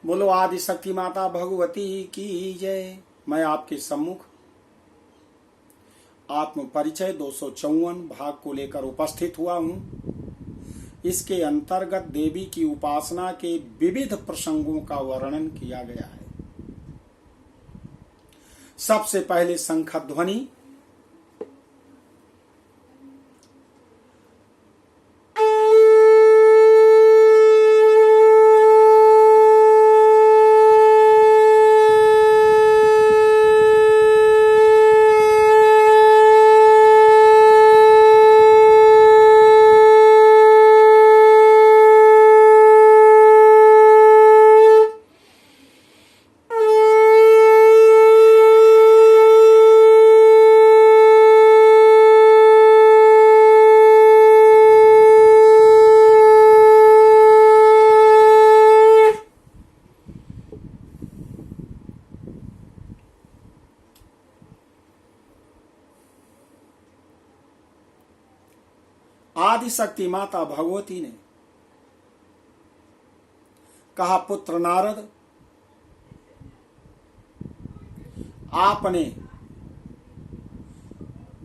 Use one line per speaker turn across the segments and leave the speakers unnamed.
बोलो आदि शक्ति माता भगवती की जय। मैं आपके सम्मुख आत्म परिचय 254 भाग को लेकर उपस्थित हुआ हूं। इसके अंतर्गत देवी की उपासना के विविध प्रसंगों का वर्णन किया गया है। सबसे पहले शंख ध्वनि। आदि शक्ति माता भगवती ने कहा, पुत्र नारद, आपने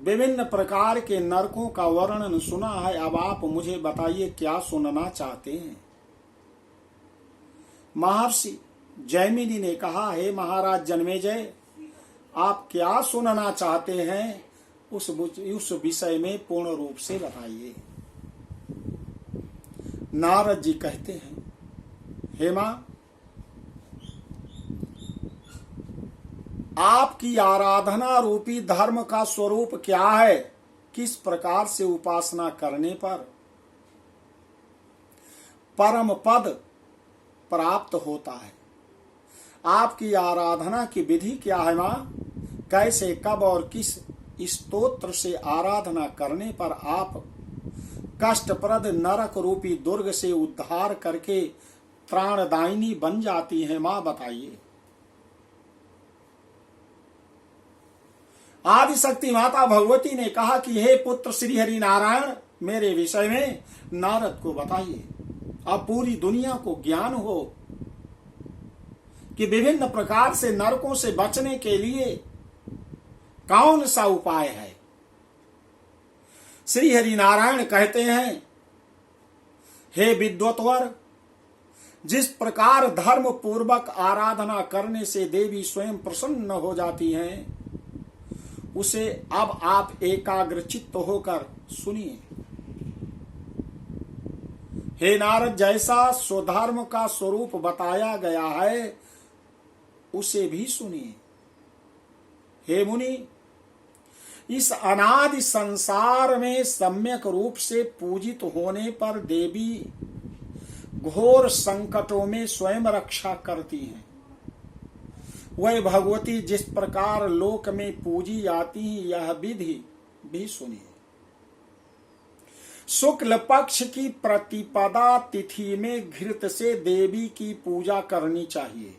विभिन्न प्रकार के नरकों का वर्णन सुना है। अब आप मुझे बताइए क्या सुनना चाहते हैं। महर्षि जैमिनी ने कहा, हे महाराज जन्मेजय, आप क्या सुनना चाहते हैं उस विषय में पूर्ण रूप से बताइए। नारद जी कहते हैं, हे मां, आपकी आराधना रूपी धर्म का स्वरूप क्या है? किस प्रकार से उपासना करने पर परम पद प्राप्त होता है? आपकी आराधना की विधि क्या है मां? कैसे, कब और किस स्तोत्र से आराधना करने पर आप कष्टप्रद नरक रूपी दुर्ग से उद्धार करके त्राणदायिनी बन जाती हैं मां, बताइए। आदि शक्ति माता भगवती ने कहा कि हे पुत्र श्री हरि नारायण, मेरे विषय में नारद को बताइए। अब पूरी दुनिया को ज्ञान हो कि विभिन्न प्रकार से नरकों से बचने के लिए कौन सा उपाय है। श्री हरि नारायण कहते हैं, हे विद्वत्वर, जिस प्रकार धर्म पूर्वक आराधना करने से देवी स्वयं प्रसन्न हो जाती हैं, उसे अब आप एकाग्रचित्त होकर सुनिए। हे नारद, जैसा स्वधर्म का स्वरूप बताया गया है उसे भी सुनिए। हे मुनि, इस अनादि संसार में सम्यक रूप से पूजित होने पर देवी घोर संकटों में स्वयं रक्षा करती हैं। वह भगवती जिस प्रकार लोक में पूजी जाती है, यह विधि भी सुनिए। शुक्ल पक्ष की प्रतिपदा तिथि में घृत से देवी की पूजा करनी चाहिए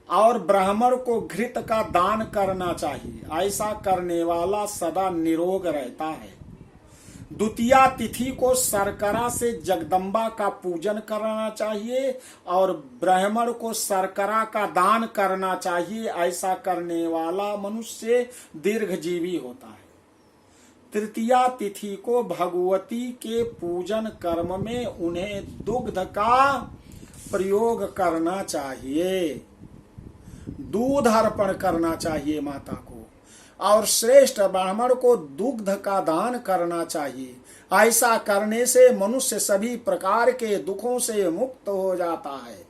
और ब्राह्मण को घृत का दान करना चाहिए। ऐसा करने वाला सदा निरोग रहता है। द्वितीया तिथि को शर्करा से जगदम्बा का पूजन करना चाहिए और ब्राह्मण को शर्करा का दान करना चाहिए। ऐसा करने वाला मनुष्य दीर्घजीवी होता है। तृतीया तिथि को भगवती के पूजन कर्म में उन्हें दुग्ध का प्रयोग करना चाहिए, दूध अर्पण करना चाहिए माता को, और श्रेष्ठ ब्राह्मण को दुग्ध का दान करना चाहिए। ऐसा करने से मनुष्य सभी प्रकार के दुखों से मुक्त हो जाता है।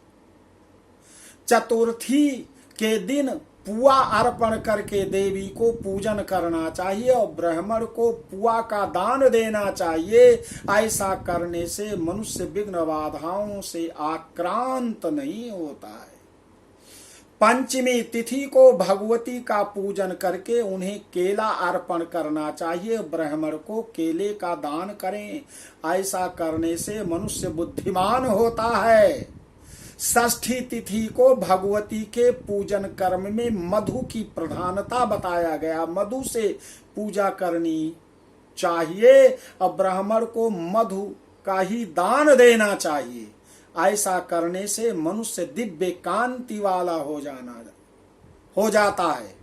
चतुर्थी के दिन पुआ अर्पण करके देवी को पूजन करना चाहिए और ब्राह्मण को पुआ का दान देना चाहिए। ऐसा करने से मनुष्य विघ्न बाधाओं से आक्रांत नहीं होता है। पंचमी तिथि को भगवती का पूजन करके उन्हें केला अर्पण करना चाहिए। ब्राह्मण को केले का दान करें। ऐसा करने से मनुष्य बुद्धिमान होता है। षष्ठी तिथि को भगवती के पूजन कर्म में मधु की प्रधानता बताया गया। मधु से पूजा करनी चाहिए और ब्राह्मण को मधु का ही दान देना चाहिए। ऐसा करने से मनुष्य दिव्य कांति वाला हो जाता है।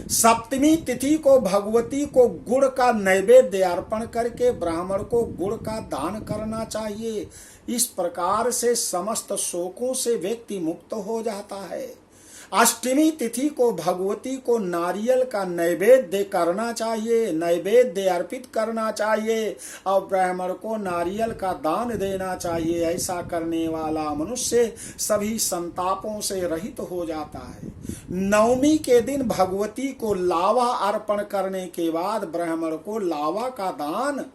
सप्तमी तिथि को भगवती को गुड़ का नैवेद्य अर्पण करके ब्राह्मण को गुड़ का दान करना चाहिए। इस प्रकार से समस्त शोकों से व्यक्ति मुक्त हो जाता है। अष्टमी तिथि को भगवती को नारियल का नैवेद्य करना चाहिए, नैवेद्य अर्पित करना चाहिए और ब्राह्मण को नारियल का दान देना चाहिए। ऐसा करने वाला मनुष्य सभी संतापों से रहित हो जाता है। नवमी के दिन भगवती को लावा अर्पण करने के बाद ब्राह्मण को लावा का दान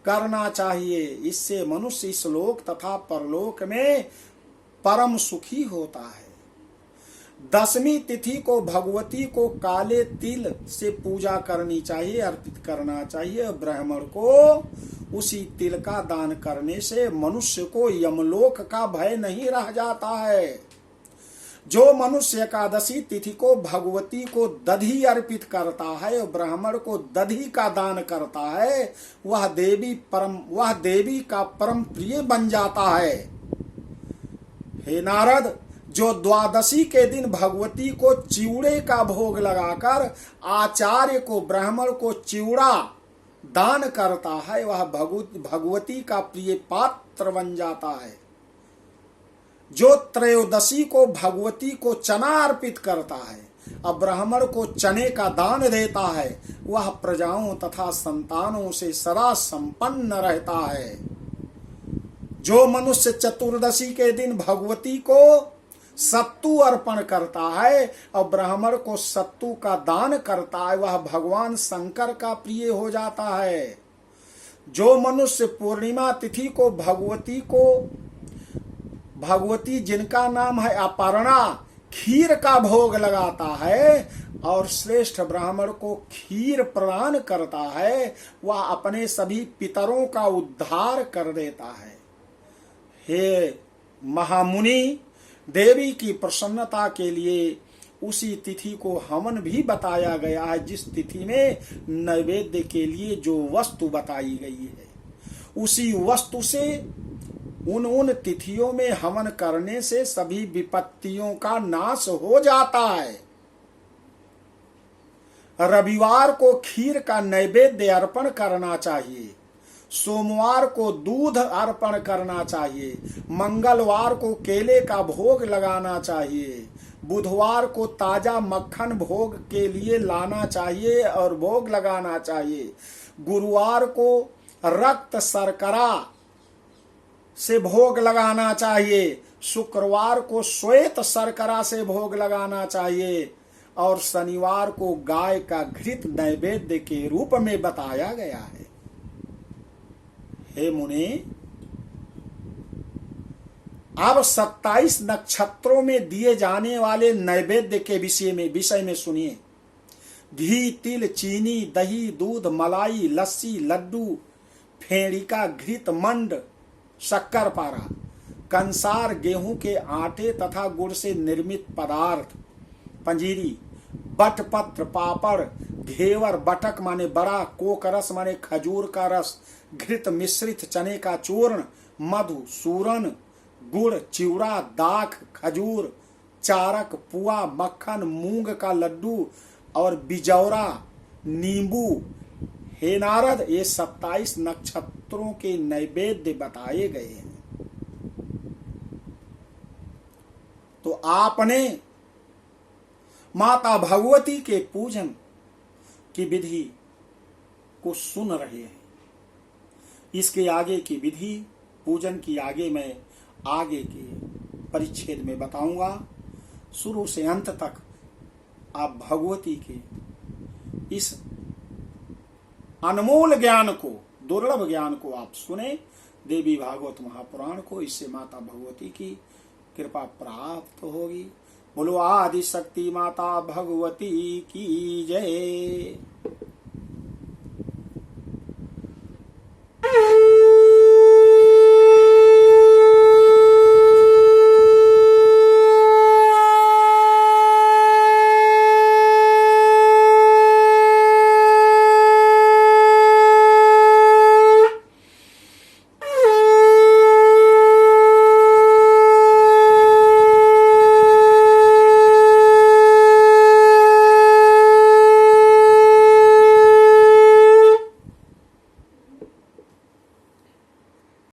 करना चाहिए। इससे मनुष्य इस लोक तथा परलोक में परम सुखी होता है। दसवीं तिथि को भगवती को काले तिल से पूजा करनी चाहिए, अर्पित करना चाहिए। ब्राह्मण को उसी तिल का दान करने से मनुष्य को यमलोक का भय नहीं रह जाता है। जो मनुष्य एकादशी तिथि को भगवती को दधी अर्पित करता है और ब्राह्मण को दधी का दान करता है, वह देवी का परम प्रिय बन जाता है। हे नारद, जो द्वादशी के दिन भगवती को चिवड़े का भोग लगाकर आचार्य को ब्राह्मण को चिवड़ा दान करता है, वह भगवती का प्रिय पात्र बन जाता है। जो त्रयोदशी को भगवती को चना अर्पित करता है और ब्राह्मण को चने का दान देता है, वह प्रजाओं तथा संतानों से सदा संपन्न रहता है। जो मनुष्य चतुर्दशी के दिन भगवती को सत्तू अर्पण करता है और ब्राह्मण को सत्तू का दान करता है, वह भगवान शंकर का प्रिय हो जाता है। जो मनुष्य पूर्णिमा तिथि को भगवती जिनका नाम है अपर्णा, खीर का भोग लगाता है और श्रेष्ठ ब्राह्मण को खीर प्रदान करता है, वह अपने सभी पितरों का उद्धार कर देता है। हे महामुनि, देवी की प्रसन्नता के लिए उसी तिथि को हवन भी बताया गया है जिस तिथि में नैवेद्य के लिए जो वस्तु बताई गई है। उसी वस्तु से उन तिथियों में हवन करने से सभी विपत्तियों का नाश हो जाता है। रविवार को खीर का नैवेद्य अर्पण करना चाहिए। सोमवार को दूध अर्पण करना चाहिए। मंगलवार को केले का भोग लगाना चाहिए। बुधवार को ताजा मक्खन भोग के लिए लाना चाहिए और भोग लगाना चाहिए। गुरुवार को रक्त शर्करा से भोग लगाना चाहिए। शुक्रवार को श्वेत शर्करा से भोग लगाना चाहिए और शनिवार को गाय का घृत नैवेद्य के रूप में बताया गया है। हे मुनि, अब 27 नक्षत्रों में दिए जाने वाले नैवेद्य के विषय में सुनिए। घी, तिल, चीनी, दही, दूध, मलाई, लस्सी, लड्डू, फेड़िका, घृत, मंड, शक्कर पारा, कंसार, गेहूं के आटे तथा गुड़ से निर्मित पदार्थ, पंजीरी, बटपत्र, पापड़, घेवर, बटक माने बड़ा, कोकरस माने खजूर का रस, घृत मिश्रित चने का चूर्ण, मधु, सूरन, गुड़, चिवड़ा, दाख, खजूर, चारक, पुआ, मक्खन, मूंग का लड्डू और बिजौरा, नींबू। हे नारद, ये 27 नक्षत्रों के नैवेद्य बताए गए हैं। तो आपने माता भगवती के पूजन की विधि को सुन रहे हैं। इसके आगे की विधि पूजन की मैं आगे के परिच्छेद में बताऊंगा। शुरू से अंत तक आप भगवती के इस अनमोल ज्ञान को, दुर्लभ ज्ञान को आप सुने। देवी भागवत महापुराण को, इससे माता भगवती की कृपा प्राप्त होगी। बोलो आदि शक्ति माता भगवती की जय।